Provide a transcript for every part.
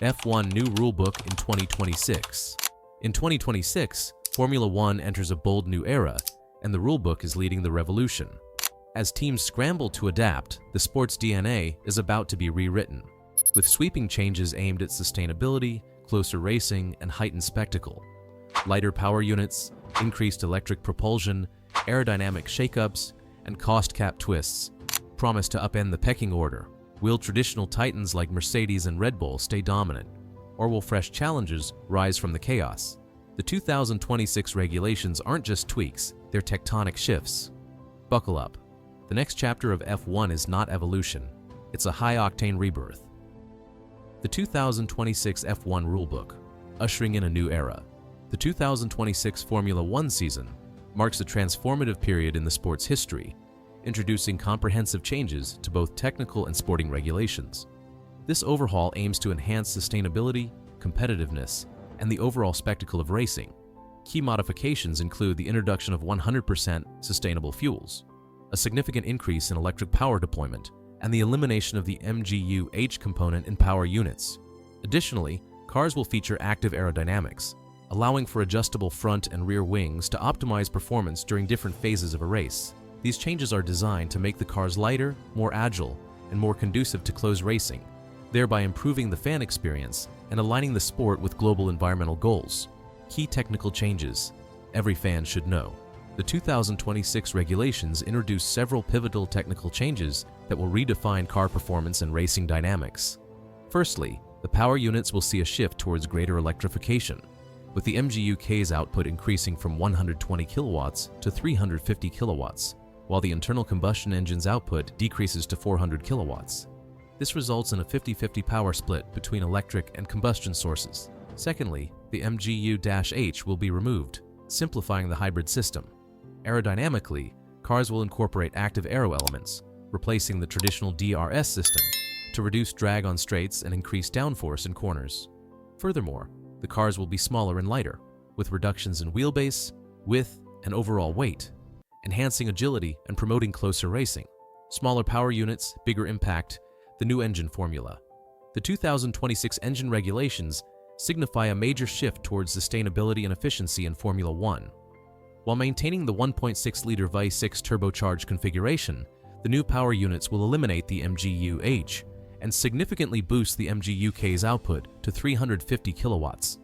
F1 new rulebook in 2026. In 2026, Formula One enters a bold new era, and the rulebook is leading the revolution. As teams scramble to adapt, the sport's DNA is about to be rewritten, with sweeping changes aimed at sustainability, closer racing, and heightened spectacle. Lighter power units, increased electric propulsion, aerodynamic shakeups, and cost cap twists promise to upend the pecking order. Will traditional titans like Mercedes and Red Bull stay dominant, or will fresh challenges rise from the chaos? The 2026 regulations aren't just tweaks, they're tectonic shifts. Buckle up. The next chapter of F1 is not evolution, it's a high-octane rebirth. The 2026 F1 rulebook, ushering in a new era. The 2026 Formula One season marks a transformative period in the sport's history, introducing comprehensive changes to both technical and sporting regulations. This overhaul aims to enhance sustainability, competitiveness, and the overall spectacle of racing. Key modifications include the introduction of 100% sustainable fuels, a significant increase in electric power deployment, and the elimination of the MGU-H component in power units. Additionally, cars will feature active aerodynamics, allowing for adjustable front and rear wings to optimize performance during different phases of a race. These changes are designed to make the cars lighter, more agile, and more conducive to close racing, thereby improving the fan experience and aligning the sport with global environmental goals. Key technical changes every fan should know. The 2026 regulations introduce several pivotal technical changes that will redefine car performance and racing dynamics. Firstly, the power units will see a shift towards greater electrification, with the MGU-K's output increasing from 120 kilowatts to 350 kilowatts, while the internal combustion engine's output decreases to 400 kilowatts. This results in a 50-50 power split between electric and combustion sources. Secondly, the MGU-H will be removed, simplifying the hybrid system. Aerodynamically, cars will incorporate active aero elements, replacing the traditional DRS system, to reduce drag on straights and increase downforce in corners. Furthermore, the cars will be smaller and lighter, with reductions in wheelbase, width, and overall weight, enhancing agility and promoting closer racing. Smaller power units, bigger impact, the new engine formula. The 2026 engine regulations signify a major shift towards sustainability and efficiency in Formula One. While maintaining the 1.6-liter V6 turbocharged configuration, the new power units will eliminate the MGU-H and significantly boost the MGU-K's output to 350 kilowatts.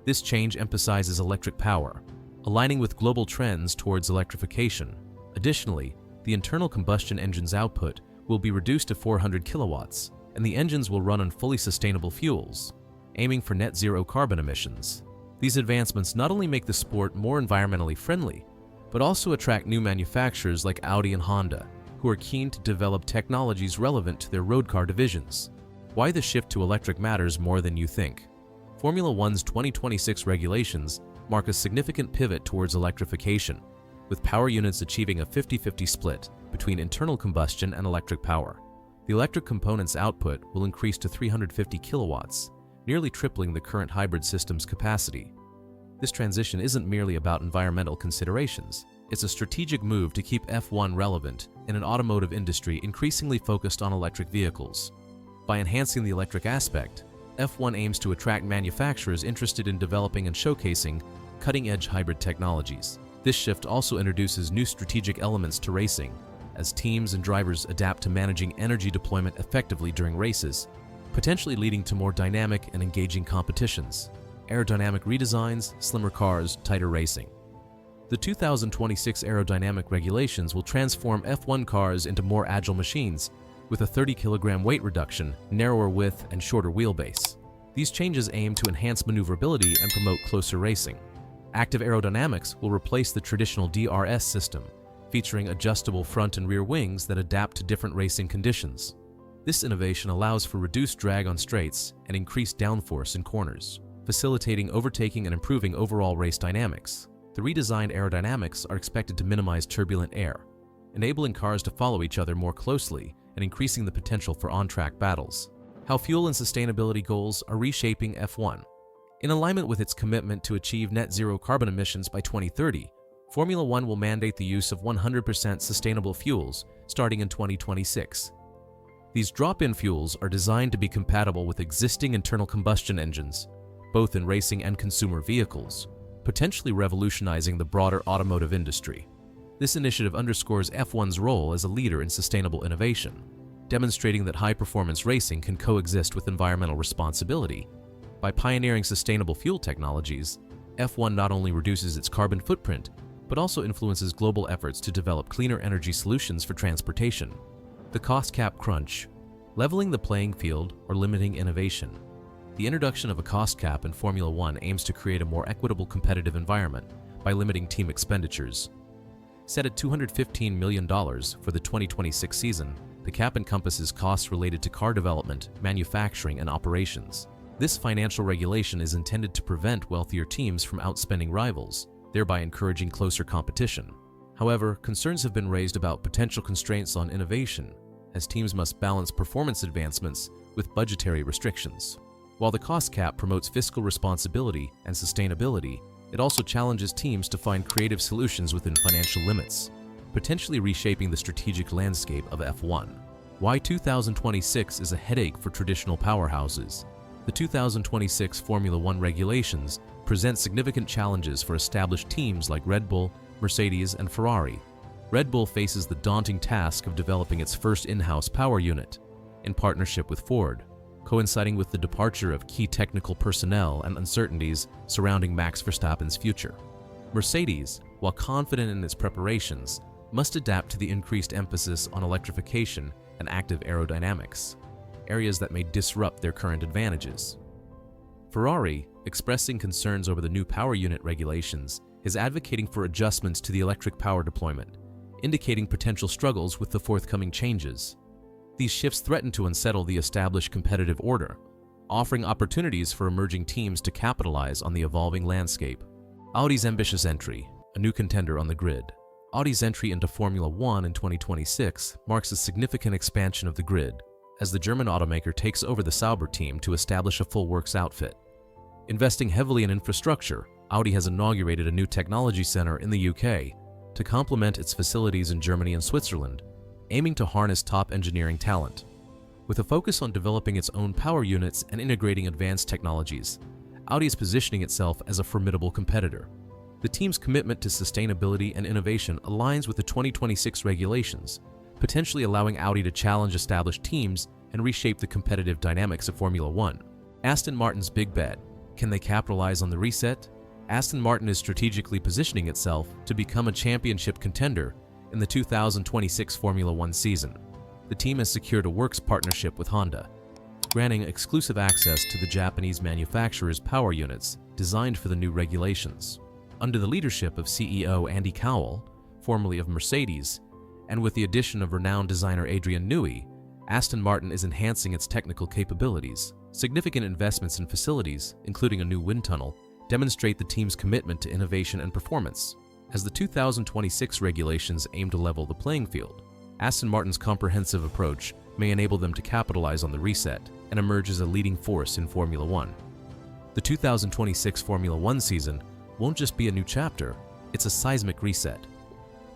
This change emphasizes electric power, aligning with global trends towards electrification. Additionally, the internal combustion engine's output will be reduced to 400 kilowatts, and the engines will run on fully sustainable fuels, aiming for net zero carbon emissions. These advancements not only make the sport more environmentally friendly, but also attract new manufacturers like Audi and Honda, who are keen to develop technologies relevant to their road car divisions. Why the shift to electric matters more than you think. Formula One's 2026 regulations mark a significant pivot towards electrification, with power units achieving a 50-50 split between internal combustion and electric power. The electric component's output will increase to 350 kilowatts, nearly tripling the current hybrid system's capacity. This transition isn't merely about environmental considerations. It's a strategic move to keep F1 relevant in an automotive industry increasingly focused on electric vehicles. By enhancing the electric aspect, F1 aims to attract manufacturers interested in developing and showcasing cutting-edge hybrid technologies. This shift also introduces new strategic elements to racing, as teams and drivers adapt to managing energy deployment effectively during races, potentially leading to more dynamic and engaging competitions. Aerodynamic redesigns, slimmer cars, tighter racing. The 2026 aerodynamic regulations will transform F1 cars into more agile machines, with a 30-kilogram weight reduction, narrower width, and shorter wheelbase. These changes aim to enhance maneuverability and promote closer racing. Active aerodynamics will replace the traditional DRS system, featuring adjustable front and rear wings that adapt to different racing conditions. This innovation allows for reduced drag on straights and increased downforce in corners, facilitating overtaking and improving overall race dynamics. The redesigned aerodynamics are expected to minimize turbulent air, enabling cars to follow each other more closely and increasing the potential for on-track battles. How fuel and sustainability goals are reshaping F1. In alignment with its commitment to achieve net zero carbon emissions by 2030, Formula One will mandate the use of 100% sustainable fuels starting in 2026. These drop-in fuels are designed to be compatible with existing internal combustion engines, both in racing and consumer vehicles, potentially revolutionizing the broader automotive industry. This initiative underscores F1's role as a leader in sustainable innovation, demonstrating that high-performance racing can coexist with environmental responsibility. By pioneering sustainable fuel technologies, F1 not only reduces its carbon footprint, but also influences global efforts to develop cleaner energy solutions for transportation. The cost cap crunch, leveling the playing field or limiting innovation. The introduction of a cost cap in Formula One aims to create a more equitable competitive environment by limiting team expenditures. Set at $215 million for the 2026 season, the cap encompasses costs related to car development, manufacturing, and operations. This financial regulation is intended to prevent wealthier teams from outspending rivals, thereby encouraging closer competition. However, concerns have been raised about potential constraints on innovation, as teams must balance performance advancements with budgetary restrictions. While the cost cap promotes fiscal responsibility and sustainability, it also challenges teams to find creative solutions within financial limits, potentially reshaping the strategic landscape of F1. Why 2026 is a headache for traditional powerhouses. The 2026 Formula One regulations present significant challenges for established teams like Red Bull, Mercedes, and Ferrari. Red Bull faces the daunting task of developing its first in-house power unit, in partnership with Ford, coinciding with the departure of key technical personnel and uncertainties surrounding Max Verstappen's future. Mercedes, while confident in its preparations, must adapt to the increased emphasis on electrification and active aerodynamics, areas that may disrupt their current advantages. Ferrari, expressing concerns over the new power unit regulations, is advocating for adjustments to the electric power deployment, indicating potential struggles with the forthcoming changes. These shifts threaten to unsettle the established competitive order, offering opportunities for emerging teams to capitalize on the evolving landscape. Audi's ambitious entry, a new contender on the grid. Audi's entry into Formula One in 2026 marks a significant expansion of the grid, as the German automaker takes over the Sauber team to establish a full works outfit. Investing heavily in infrastructure, Audi has inaugurated a new technology center in the UK to complement its facilities in Germany and Switzerland, aiming to harness top engineering talent. With a focus on developing its own power units and integrating advanced technologies, Audi is positioning itself as a formidable competitor. The team's commitment to sustainability and innovation aligns with the 2026 regulations, potentially allowing Audi to challenge established teams and reshape the competitive dynamics of Formula One. Aston Martin's big bet. Can they capitalize on the reset? Aston Martin is strategically positioning itself to become a championship contender in the 2026 Formula One season. The team has secured a works partnership with Honda, granting exclusive access to the Japanese manufacturer's power units designed for the new regulations. Under the leadership of CEO Andy Cowell, formerly of Mercedes, and with the addition of renowned designer Adrian Newey, Aston Martin is enhancing its technical capabilities. Significant investments in facilities, including a new wind tunnel, demonstrate the team's commitment to innovation and performance. As the 2026 regulations aim to level the playing field, Aston Martin's comprehensive approach may enable them to capitalize on the reset and emerge as a leading force in Formula One. The 2026 Formula One season won't just be a new chapter, it's a seismic reset.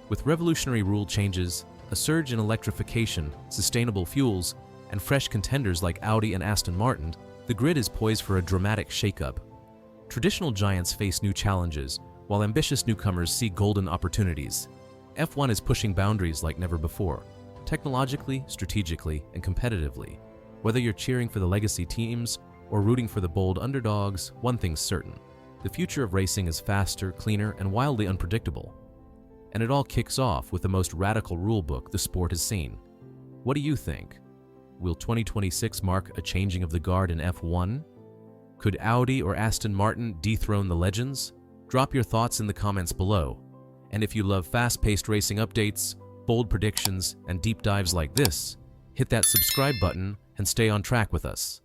With revolutionary rule changes, a surge in electrification, sustainable fuels, and fresh contenders like Audi and Aston Martin, the grid is poised for a dramatic shakeup. Traditional giants face new challenges, while ambitious newcomers see golden opportunities. F1 is pushing boundaries like never before, technologically, strategically, and competitively. Whether you're cheering for the legacy teams or rooting for the bold underdogs, one thing's certain: the future of racing is faster, cleaner, and wildly unpredictable. And it all kicks off with the most radical rulebook the sport has seen. What do you think? Will 2026 mark a changing of the guard in F1? Could Audi or Aston Martin dethrone the legends? Drop your thoughts in the comments below. And if you love fast-paced racing updates, bold predictions, and deep dives like this, hit that subscribe button and stay on track with us.